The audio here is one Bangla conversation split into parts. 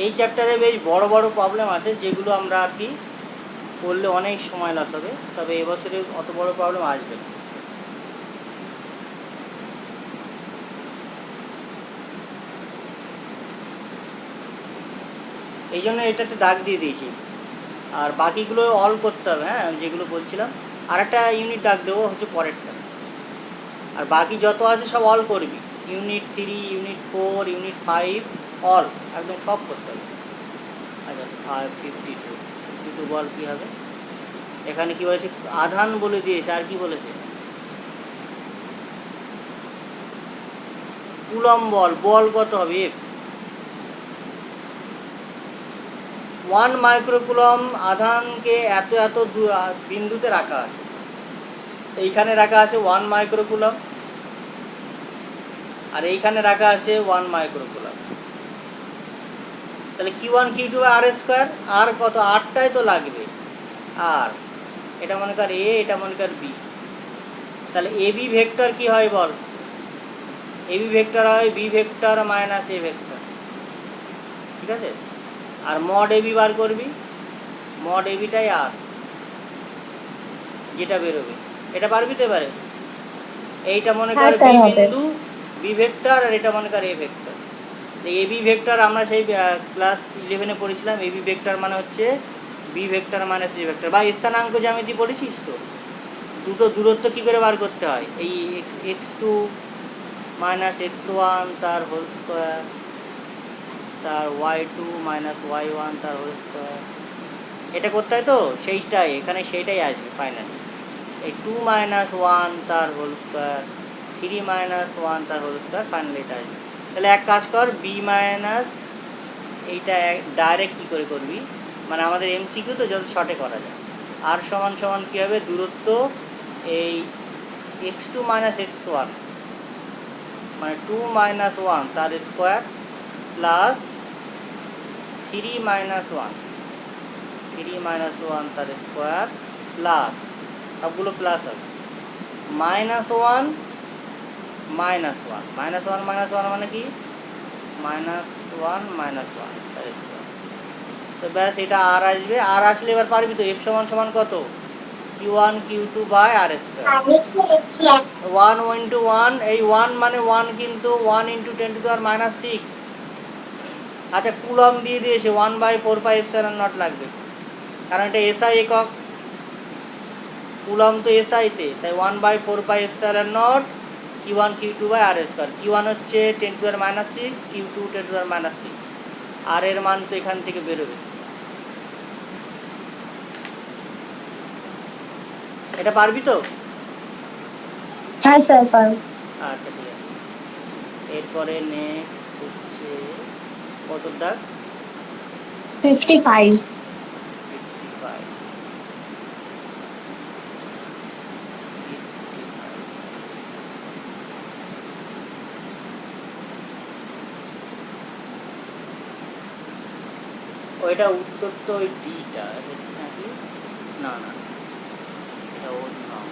এই চ্যাপ্টারে বেশ বড় বড় প্রবলেম আছে, যেগুলো আমরা আর কি করলে অনেক সময় লস হবে, তবে এবছরে অত বড় প্রবলেম আসবে না। এই জন্য এটাতে দাগ দিয়ে দিয়েছি, আর বাকিগুলো অল করতে হবে। হ্যাঁ, যেগুলো বলছিলাম, আর একটা ইউনিট দাগ দেবো হচ্ছে পরেরটা, আর বাকি যত আছে সব অল করবি। ইউনিট 3, ইউনিট 4, ইউনিট 5 অল একদম সব করতে হবে। আচ্ছা 52 বল কী হবে এখানে? কি বলেছে? আধান বলে দিয়েছে, আর কি বলেছে? কুলম বল। বল কত হবে? এফ 1 মাইক্রোকুলম আধানকে এত এত বিন্দুতে রাখা আছে। এইখানে রাখা আছে 1 মাইক্রোকুলম, আর এইখানে রাখা আছে 1 মাইক্রোকুলম। তাহলে Q1 Q2 আর স্কোয়ার, আর কত? 8টাই তো লাগবে। আর এটা মনে কর এ, এটা মনে কর বি। তাহলে এ বি ভেক্টর কি হয় বল? এ বি ভেক্টর হয় B vector minus A vector, ঠিক আছে? আর মড এ বি বার করবি, মড এ বিটাই আর যেটা বেরোবে, এটা পারবি তো? এবারে এইটা মনে কর বি বিন্দু, বি ভেক্টর, আর এটা মনে কর A vector. A B vector আমরা সেই ক্লাস 11-এ পড়েছিলাম। এ বি ভেক্টর মানে হচ্ছে B vector minus A vector, বা স্থানাঙ্ক জ্যামিতি পড়েছিস তো? দুটো দূরত্ব কী করে বার করতে হয়? এই x2 মাইনাস x1 তার হোল স্কোয়ার, তার y2 মাইনাস y1 তার হোল স্কোয়ার, এটা করতে হয় তো? সেইটাই এখানে, সেইটাই আসবে ফাইনালি। এই 2 মাইনাস 1 তার হোল স্কোয়ার, 3 মাইনাস 1 তার হোল স্কোয়ার, ফাইনালি এটা আসবে। তাহলে এক কাজ কর, বি মাইনাস এইটা ডাইরেক্ট কী করে করবি, মানে আমাদের এমসিকিউ তো, যত শর্টে করা যায়। আর সমান সমান কী হবে? দূরত্ব এই x2 মাইনাস x1 মানে 2 মাইনাস 1 তার স্কোয়ার প্লাস 3 মাইনাস 1, 3 মাইনাস 1 তার স্কোয়ার প্লাস, সবগুলো প্লাস হবে, মাইনাস 1 মাইনাস 1 মাইনাস 1 মাইনাস 1 মানে কি? মাইনাস 1 মাইনাস 1 তার স্কোয়ার। তো ব্যাস, এটা আর আসবে। আর আসলে এবার পারবি তো? এফ সমান সমান কত? Q1 Q2 by R square. 1 into 1, এই 1 মানে 1 কিন্তু 1 ইন্টু 10⁻⁶। আচ্ছা, কুলম দিয়ে দিয়েছে 1/4πε0 লাগবে, কারণ এটা এসআই একক। কুলম তো এসআইতে, তাই 1/4πε0 Q1 Q2 by R square. Q1 হচ্ছে 10⁻⁶, Q2 10⁻⁶। আর এর মান তো এখান থেকে বেরোবে। এটা পারবি তো? হ্যাঁ স্যার পারবো। আচ্ছা ঠিক আছে। এরপরে নেক্সট হচ্ছে কত দাগ? 55। 55। ওইটা উত্তর তো ওই ডিটা দেখছি নাকি? না না, এটা ওর নাম।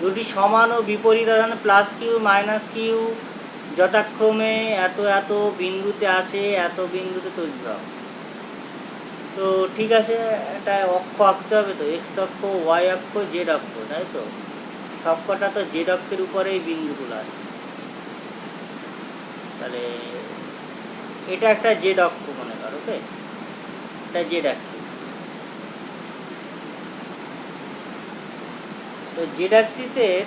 দুটি সমান ও বিপরীত আধান প্লাস কিউ মাইনাস কিউ যথাক্রমে এত এত বিন্দুতে আছে, এত বিন্দুতে তৈরি হবে। তো ঠিক আছে, একটা অক্ষ আঁকতে হবে তো, এক্স অক্ষ, ওয়াই অক্ষ, জেড অক্ষ, তাই তো? সবকটা তো জেড অক্ষের উপরেই বিন্দুগুলো আছে। তাহলে এটা একটা জেড অক্ষ মনে করো, ওকে? এটা জেড অ্যাক্সিস। তো জেড অ্যাক্সিসের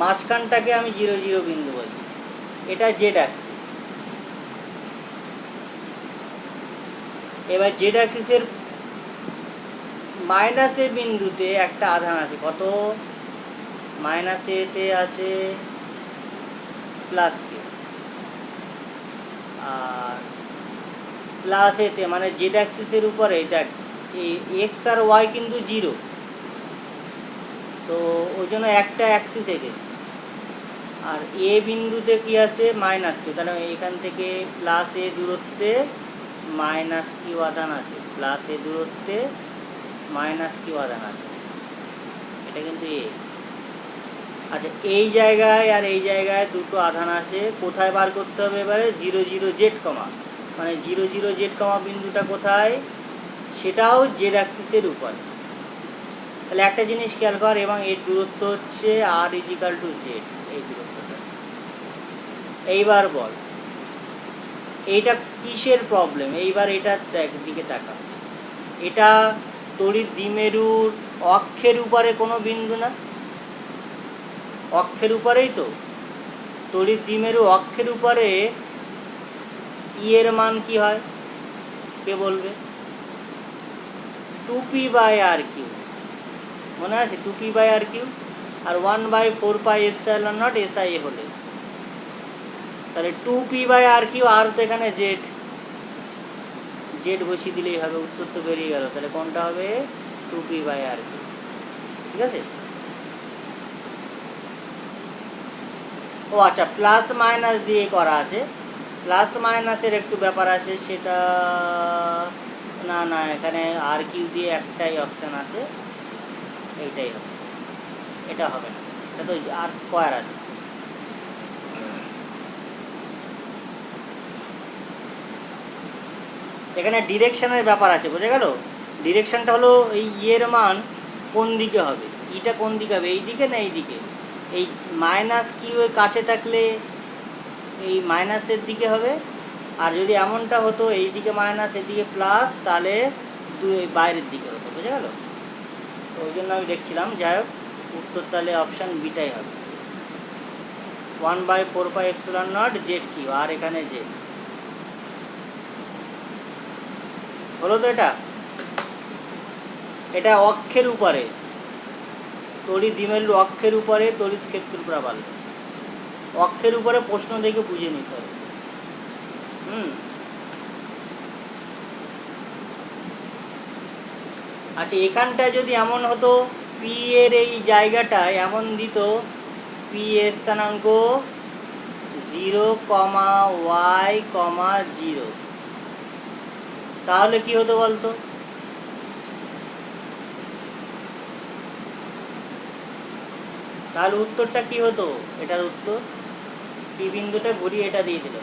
মাঝখানটাকে আমি 0 0 বিন্দু বলছি, এটা জেড অ্যাক্সিস। এবার জেড অ্যাক্সিসের মাইনাস এ বিন্দুতে একটা আধান আছে, কত? মাইনাস এতে আছে প্লাস কে, আর প্লাস এতে মানে জেড অ্যাক্সিসের উপরে দেখ, এই এক্স আর ওয়াই কিন্তু 0, তো ওই জন্য একটা অ্যাক্সিস এঁকেছে। আর এ বিন্দুতে কি আছে? মাইনাস কিউ, তাহলে এখান থেকে প্লাস এ দূরত্বে মাইনাস কিউ আধান আছে, প্লাস এ দূরত্বে মাইনাস কিউ আধান আছে, এটা কিন্তু এ। আচ্ছা, এই জায়গায় আর এই জায়গায় দুটো আধান আছে, কোথায় বার করতে হবে এবারে? 0 0 z কমা, মানে 0 0 z কমা বিন্দুটা কোথায়? সেটাও জেড অ্যাক্সিসের উপর। তাহলে একটা জিনিস খেয়াল কর, এবং এর দূরত্ব হচ্ছে r ইজিক্যাল টু জেড, এই দূরত্বটা। এইবার বল এইটা কিসের প্রবলেম? এইবার এটা দিকে তাকা, এটা তড়িৎ দ্বিমেরুর অক্ষের উপরে কোনো বিন্দু না? অক্ষের উপরেই তো, তড়িৎ দ্বিমেরু অক্ষের উপরে ই এর মান কি হয় কে বলবে? 2p/r3, মনে আছে? 2p/r3 আর 1/4πε0 SI হলে, তাহলে 2p/r3, আর তো এখানে জেড, জেড বসিয়ে দিলেই হবে, উত্তর তো বেরিয়ে গেল। তাহলে কোনটা হবে? 2p/r3। ঠিক আছে? ও আচ্ছা, প্লাস মাইনাস দিয়ে করা আছে, প্লাস মাইনাসের একটু ব্যাপার আছে, সেটা না না, এখানে আর কিউ দিয়ে একটাই অপশান আছে, এইটাই হবে, এটা হবে না, এটা তো আর স্কোয়ার আছে। এখানে ডিরেকশনের ব্যাপার আছে, বোঝা গেল? ডিরেকশনটা হলো এই ইয়ের মান কোন দিকে হবে, ইটা কোন দিকে হবে, এই দিকে না এই দিকে? এই মাইনাস কিউ এর কাছে থাকলে এই মাইনাসের দিকে হবে, আর যদি এমনটা হতো এই দিকে মাইনাস এদিকে প্লাস, তাহলে বাইরের দিকে হতো, বুঝে গেল? তো ওই জন্য আমি দেখছিলাম, যাই হোক উত্তর তাহলে অপশান বিটাই হবে, 1/4πε0 জেড কিউ, আর এখানে জেড হলো তো। এটা অক্ষের উপরে, তড়িৎ দ্বিমেরুর অক্ষের উপরে তড়িৎ ক্ষেত্র প্রবাল, অক্ষের উপরে প্রশ্ন দেখে বুঝে নিতে হবে। আচ্ছা, এখানটায় যদি এমন হতো, পি এর এই জায়গাটায় এমন দিত, পি এর স্থানাঙ্ক 0,y,0, তাহলে কি হতো বলতো? তাহলে উত্তরটা কি হতো? এটার উত্তর পি বিন্দুটা ঘুরিয়ে এটা দিয়ে দিল।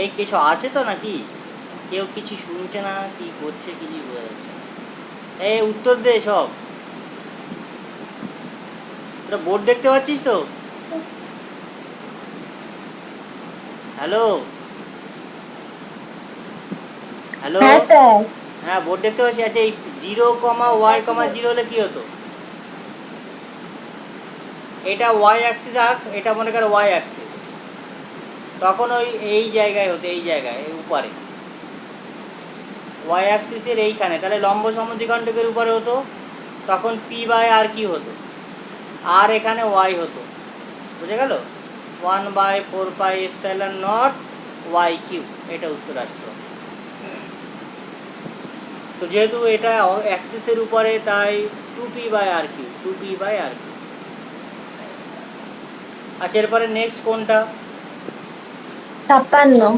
এই কিছু আছে তো নাকি? কেউ কিছু শুনছে না, কি করছে কিছু বোঝা যাচ্ছে না। এই উত্তর দে সব, তোরা বোর্ড দেখতে পাচ্ছিস তো? হ্যালো হ্যালো, হ্যাঁ স্যার। হ্যাঁ বোর্ড দেখতে পাচ্ছি। আচ্ছা, এই 0,y,0 হলে কি হতো? এটা ওয়াই অ্যাক্সিস আঁক, এটা মনে করো ওয়াই অ্যাক্সিস, তখন ওই এই জায়গায় হতো, এই জায়গায় উপরে ওয়াই অ্যাক্সিসের এইখানে, তাহলে লম্ব সমদ্বিখণ্ডকের উপরে হতো, তখন p/r কি হতো? আর এখানে ওয়াই হতো, বুঝে গেল? 1/4πε0 y3, এটা উত্তর আসতো। তো যেহেতু এটা অ্যাক্সিসের উপরে, তাই 2p/r3, 2p/r3। আচ্ছা, এরপরে নেক্সট কোনটা? 56।